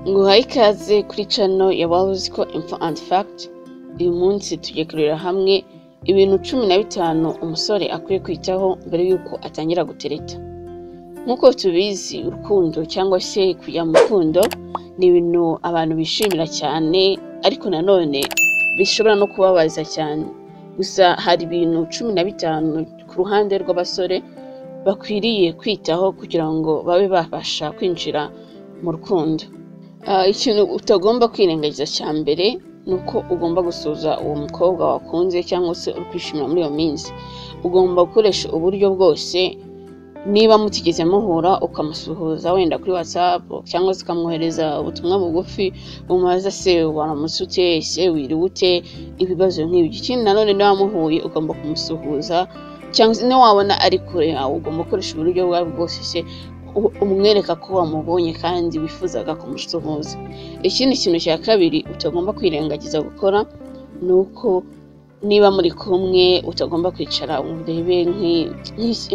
Nguhaye ikaze kuri channel ya Wawuziko Info and Fact. Uyu munsi tugiye kurera hamwe ibintu 15 umusore akwiye kwitaho mbere yuko atangira gutereta. Nkuko tubizi, urukundo cyangwa se kujya mu rukundo ni ibintu abantu bishimira cyane, ariko nanone bishobora no kubabaza cyane. Gusa hari ibintu 15 ku ruhande rw'abasore bakwiriye kwitaho kugira ngo babe babasha kwinjira mu rukundo. Ikintu utagomba kwirengagiza cya mbere nuko ugomba gusuza uwo mukobwa wakunze cyangwa se urkwishimira muri iyo minsi. Ugomba gukoresha uburyo bwose, niba mutigeze muhura ukamusuhuza wenda kuri WhatsApp cyangwa se ukamwohereza ubutumwa bugufi umubaza se waramutse se wiriwute, ibibazo nk'ibyo. Ikindi nanone niba muhuye ugomba kumusuhuza, cyangwa se wabona ari kure yawe ugomba gukoresha uburyo bwawe bwose se umwereka ko wamubonye kandi wifuzaga kumusuhuza. Ikindi kintu cya kabiri utagomba kwirengagiza gukora nuko niba muri kumwe utagomba kwicara urebe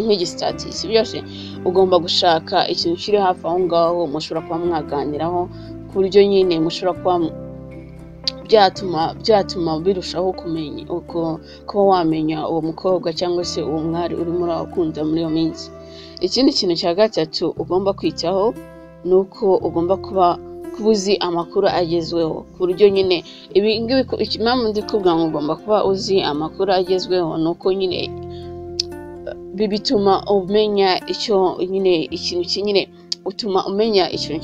nk'igistatisi byose. Ugomba gushaka ikintu kiri hafi aho ngaho mushobora kuba mwaganiraho ku buryo nyine mushobora kuba byatuma birushaho kumenya kuba wamenya uwo mukobwa cyangwa se uwo mwari urimo urakunda muri iyo minsi. Ikindi kintu cya gatatu ugomba kwitaho nuko ugomba kuba uzi amakuru agezweho ku buryo nyine impamvu ndi kuvuga ngo ugomba kuba uzi amakuru agezweho nuko nyine bituma umenya icyo nyine ikintu nyine utuma umenya ikintu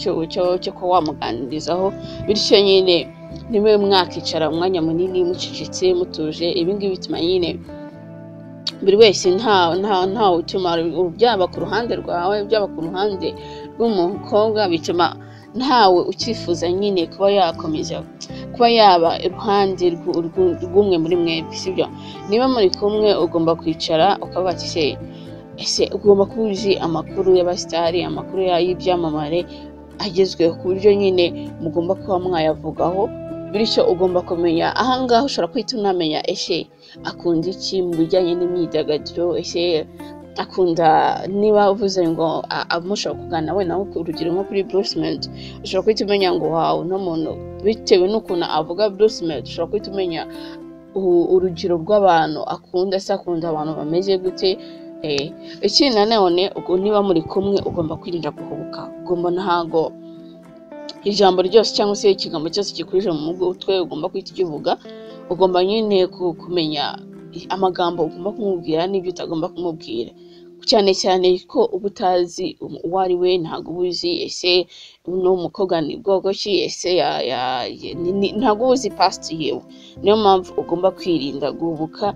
cyo kuba wamuganirizaho, bityo nyine niwe mwakicara umwanya munini mucecetse mutuje. Ibi ngibi bituma nyine buri wese nta utuma, byaba ku ruhande rwawe byaba ku ruhande rw'umukobwa, bituma ntawe ukifuza nyine kuba yakomeza kuba yaba iruhande rw'umwe muri mwebwe, sibyo? Niba muri kumwe ugomba kwicara ukavuga ati ese ugomba kuba uzi amakuru y'abasitari, amakuru y'ibyamamare agezweho ku buryo nyine mugomba kuba mwayavugaho. Bityo ugomba kumenya ahangaha ushobora kwita unamenya ese akunda iki mu bijyanye n'imyidagaduro, ese akunda, niba uvuze ngo amushaka kugana we nawe urugero nko kuri Bruce, ushobora kwita umenya ngo wawe no muntu bitewe n'ukuntu avuga Bruce, ushobora kwita umenya urugero rw'abantu akunda, se akunda abantu bameze gute. Ikindi nanone niba muri kumwe ugomba kwirinda guhubuka. Ugomba ntago ijambo ryose cyangwa se ikigambo cyose gikurije mu mutwe ugomba kwita ukivuga. Ugomba nyine kumenya amagambo ugomba kumubwira n'ibyo utagomba kumubwira, cyane cyane ko uba utazi uwo ari we, ntago ubuzi ese uno mukobwa ni bwoko ki, ese ntago uzi past yewe. Niyo mpamvu ugomba kwirinda guhubuka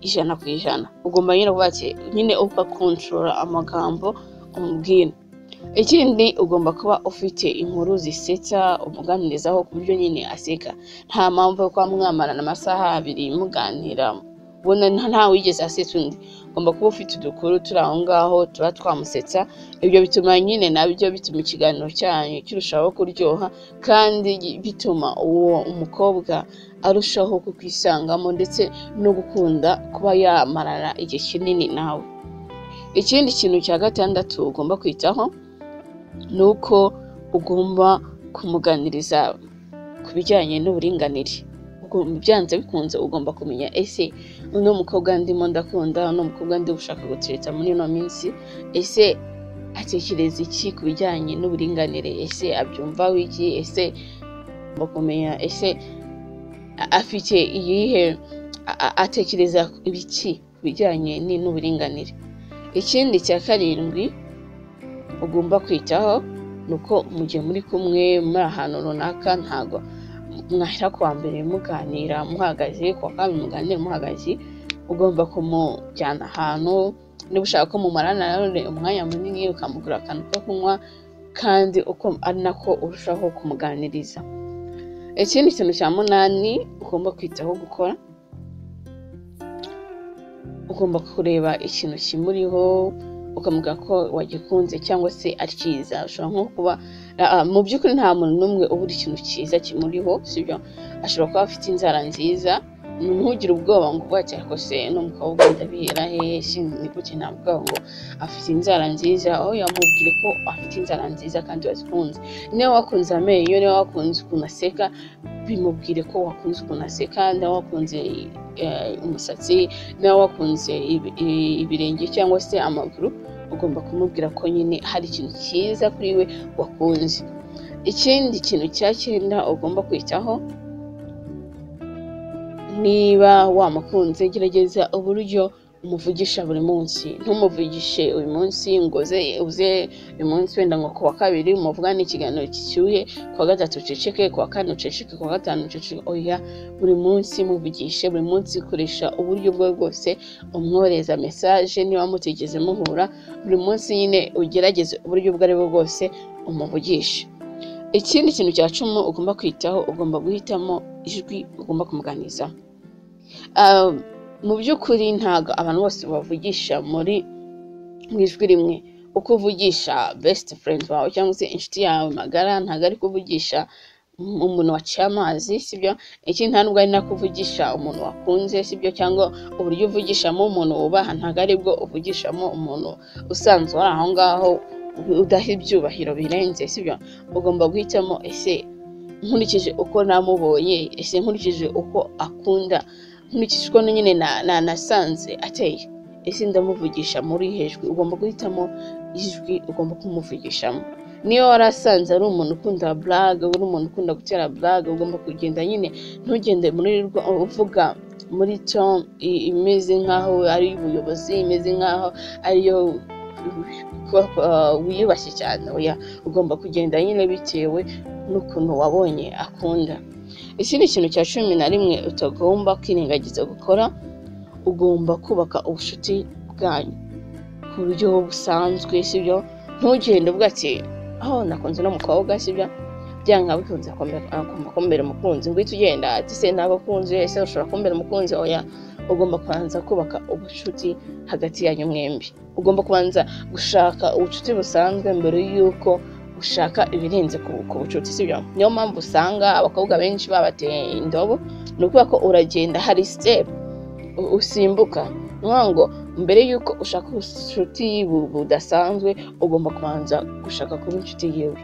100%. Ugomba nyine kuba nyine ugakontrola amagambo umubwira. Ikindi ugomba kuba ufite inkuru zisetsa umuganirizaho ku buryo nyine aseka. Nta mpamvu yo kuba mwamarana amasaha 2 muganira ubona nta wigeze asetsa undi. Ugomba kuba ufite udukuru turi aho ngaho tuba twamusetsa. Ibyo bituma nyine nabyo bituma ikiganiro cyanyu kirushaho kuryoha, kandi bituma uwo umukobwa arushaho kukwisangamo ndetse no gukunda kuba yamarana igihe kinini nawe. Ikindi kintu cya gatandatu ugomba kwitaho nuko ugomba kumuganiriza ku bijyanye n'uburinganire. Byanze bikunze ugomba kumenya ese uno mukobwa ndimo ndakunda, uno mukobwa ndi gushaka gutereta muri ino minsi, ese atekereza iki ku bijyanye n'uburinganire, ese abyumva wiki, ese bakumenya ese afite iyihe atekereza ibiki ku bijyanye n'uburinganire. Ikindi cya 7 ugomba kwitaho nuko mu gihe muri kumwe muri ahantu runaka ntago mwahera kwa mbere muganira muhagaze, kwa kabiri muganira muhagaze. Ugomba kumujyana ahantu, niba ushaka ko mumarana umwanya munini ukamugura akantu ko kunywa, kandi uko ari nako urushaho kumuganiriza. Ikindi kintu cya 8 ugomba kwitaho gukora, ugomba kureba ikintu kimuriho ukamubwira ko wagikunze cyangwa se ari cyiza. Ushobora nko kuba mu by'ukuri nta muntu n'umwe ubura ikintu cyiza kimuriho, sibyo? Ashobora kuba afite inzara nziza ntugire ubwoba ngo bwacya kose n'umukobwa ndabihera hehe ni gute nta bwoba ngo afite inzara nziza aho yamubwire ko afite inzara nziza kandi wazikunze. Niba wakunze amenyo, niba wakunze ukuntu aseka, bimubwire ko wakunze ukuntu aseka. Niba wakunze umusatsi, niba wakunze ibirenge cyangwa se amaguru, ugomba kumubwira ko nyine hari ikintu cyiza kuri we wakunze. Ikindi kintu cya cyenda ugomba kwitaho, niba wamukunze gerageza uburyo umuvugisha buri munsi. Ntumuvugishe uyu munsi ngo uze uyu munsi wenda ngo kuwa kabiri umuvugane ikiganiro gishyuhe, kuwa gatatu uceceke, kuwa kane uceceke, kuwa gatanu uceceke. Oya, buri munsi muvugishe, buri munsi koresha uburyo bwo bwose umwohereza message. Niba mutigeze muhura, buri munsi nyine ugerageze uburyo ubwo ari bwo bwose umuvugishe. Ikindi kintu cya 10 ugomba kwitaho, ugomba guhitamo ijwi ugomba kumuganiza. Mu by'ukuri ntago abantu bose bavugisha mu ijwi rimwe. Uko uvugisha best friend wawe cyangwa se inshuti yawe magara, ntago ari kuvugisha umuntu waciye amazi, sibyo? Ikindi nta nubwo ari nakuvugisha umuntu wakunze, sibyo? Cyangwa uburyo uvugishamo umuntu wubaha, ntago ari bwo uvugishamo umuntu usanzwe ari aho ngaho udaha ibyubahiro birenze, sibyo? Ugomba guhitamo, ese nkurikije uko namubonye, ese nkurikije uko akunda, nkurikije uko nyine nasanze ateye, ese ndamuvugisha muri hejwi. Ugomba guhitamo ijwi ugomba kumuvugishamo. Niyo warasanze ari umuntu ukunda blague, uri umuntu ukunda gutera blague, ugomba kugenda nyine, ntugende muri uvuga muri tone imeze nkaho ari ubuyobozi, imeze nkaho ariyo wiyubashye cyane. Oya, ugomba kugenda nyine bitewe n'ukuntu wabonye akunda. Ikindi kintu cya 11 utagomba kwirengagiza gukora, ugomba kubaka ubucuti bwanyu ku buryo busanzwe, sibyo? Ntugende uvuga ati aho nakunze n'umukobwa, sibyo? Byanga bikunze kumbera umukunzi, ngo ugenda ati se nabakunze, ese ushobora kumbera umukunzi. Oya, ugomba kubanza kubaka ubucuti hagati yanyu mwembi. Ugomba kubanza gushaka ubucuti busanzwe mbere y'uko ushaka ibirenze ku bucuti, sibyo? Niyo mpamvu usanga abakobwa benshi babateye indobo, ni ukuvuga ko uragenda hari step usimbuka. Ngo mbere y'uko ushaka ubucuti budasanzwe, ugomba kubanza gushaka kuba inshuti yewe.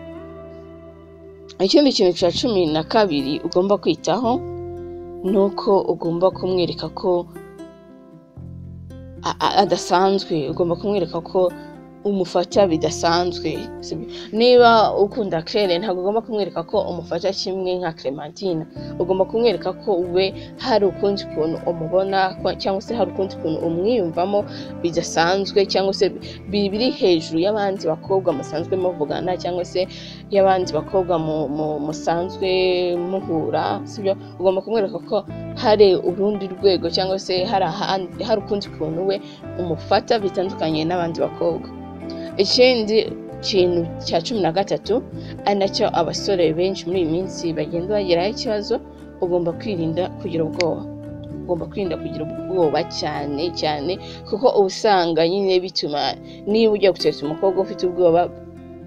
Ikindi kintu cya 12 ugomba kwitaho, nuko ugomba kumwereka ko adasanzwe. Ugomba kumwereka ko umufata bidasanzwe. Niba ukunda Claire, ntabwo ugomba kumwereka ko umufata kimwe nka Clementine. Ugomba kumwereka ko we hari ukundi kuntu umubona, cyangwa se hari ukundi kuntu umwiyumvamo bidasanzwe, cyangwa se biri hejuru y'abandi bakobwa musanzwe muvugana, cyangwa se y'abandi bakobwa musanzwe muhura, sibyo? Ugomba kumwereka ko hari urundi rwego, cyangwa se hari ukundi kuntu we umufata bitandukanye n'abandi bakobwa. Ikindi kintu cya 13 ari nacyo abasore benshi muri iyi minsi bagenda bageraho ikibazo, ugomba kwirinda kugira ubwoba. Ugomba kwirinda kugira ubwoba cyane cyane, kuko ubusanga nyine bituma, niba ujya gutereta umukobwa ufite ubwoba,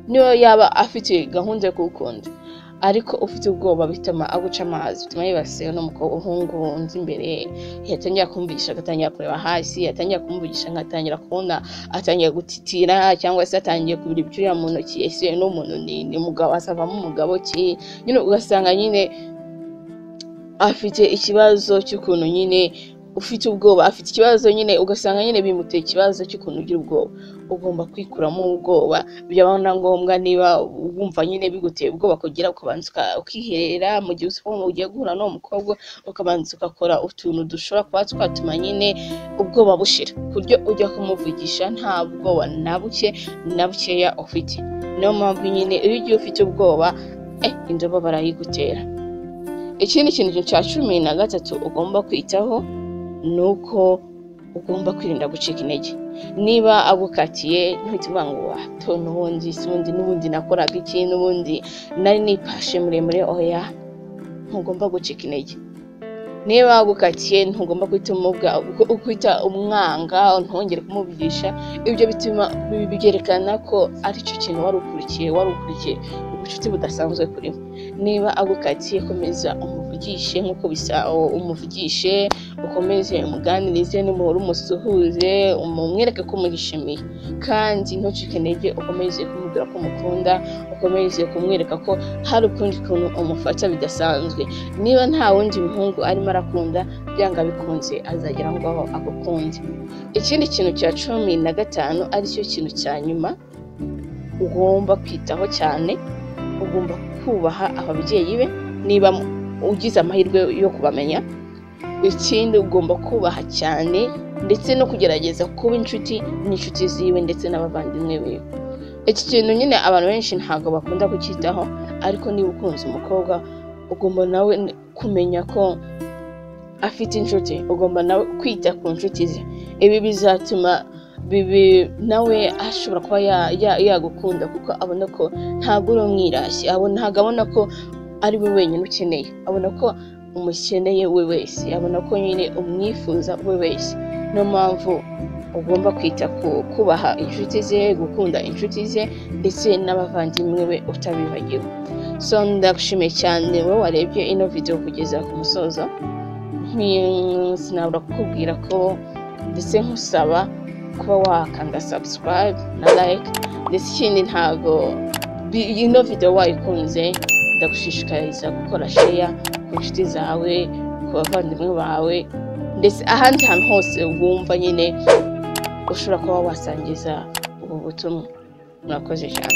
niyo yaba afite gahunda yo kugukunda, ariko ufite ubwoba bituma aguca amazi, bituma yibasiye n'umukobwa uhungu nzi imbere, yatangira kumvugisha agatangira kureba hasi, yatangira kumvugisha ngatangira kubona atangira gutitira, cyangwa se atangiye kubira ibyuya mu ntoki, ese n'umuntu ni umugabo, asavamo umugabo ki? Nyine ugasanga nyine afite ikibazo cy'ukuntu nyine ufite ubwoba, afite ikibazo nyine, ugasanga nyine bimuteye ikibazo cy'ukuntu ugira ubwoba. Ugomba kwikuramo ubwoba, byabona ngombwa niba wumva nyine biguteye ubwoba kugira ukabanza ukiherera mu gihe ugiye guhura n'uwo mukobwa, ukabanza ugakora utuntu dushobora kuba twatuma nyine ubwoba bushira, ku buryo ujya kumuvugisha nta bwoba na bukeya ufite. Niyo mpamvu nyine iyo ugiye ufite ubwoba, indobo barayigutera. Ikindi kintu cya 13 ugomba kwitaho, nuko ugomba kwirinda gucika intege. Niba agukatiye, ntuvuga ngo n'ubundi nakoraga iki, n'ubundi nari nipashe muremure. Oya, ntugomba gucika intege. Niba agukatiye, ntugomba kwita umwanga, ntongere kumuvugisha. Ibyo bituma byerekana ko ari cyo kintu wari ukurikiye ubucuti budasanzwe kuri we. Niba agukatiye, komeza umuvugishe umuvugishe nk'uko bisa umuvugishe, ukomeze umuganirize n'umuhoro umusuhuze, umwereke ko umwishimiye, kandi ntucike intege, ukomeze kumubwira ko umukunda, ukomeze kumwereka ko hari ukundi kuntu umufata bidasanzwe. Niba nta wundi muhungu arimo arakunda, byanga bikunze azagera ngaho agukunde. Ikindi kintu cya 15 aricyo kintu cya nyuma ugomba kwitaho cyane, ugomba kubaha ababyeyi be niba ugize amahirwe yo kubamenya. Ikindi ugomba kubaha cyane ndetse no kugerageza kuba inshuti n'inshuti ziwe ndetse n'abavandimwe be. Iki kintu nyine abantu benshi ntabwo bakunda kucyitaho, ariko niba ukunze umukobwa ugomba nawe kumenya ko afite inshuti, ugomba nawe kwita ku nshuti ze. Ibi bizatuma nawe ashobora kuba yagukunda, kuko abona ko ntabwo uri umwirashyi, ntabwo abona ko ari we wenyine ukeneye, abona ko umukeneye we wese, abona ko nyine umwifuza we wese. Niyo mpamvu ugomba kwita ku kubaha inshuti ze, gukunda inshuti ze ndetse n'abavandimwe be utabibagiwe. So ndagushimiye cyane wowe warebye ino video kugeza ku musozo. Sinabura kukubwira ko ndetse nkusaba kuba wakanda subscribe na like, ndetse ikindi ntago ino video wayikunze ndagushishikariza gukora share ku nshuti zawe, ku bavandimwe bawe, ndetse ahandi hantu hose wumva nyine ushobora kuba wasangiza ubu butumwa. Murakoze cyane.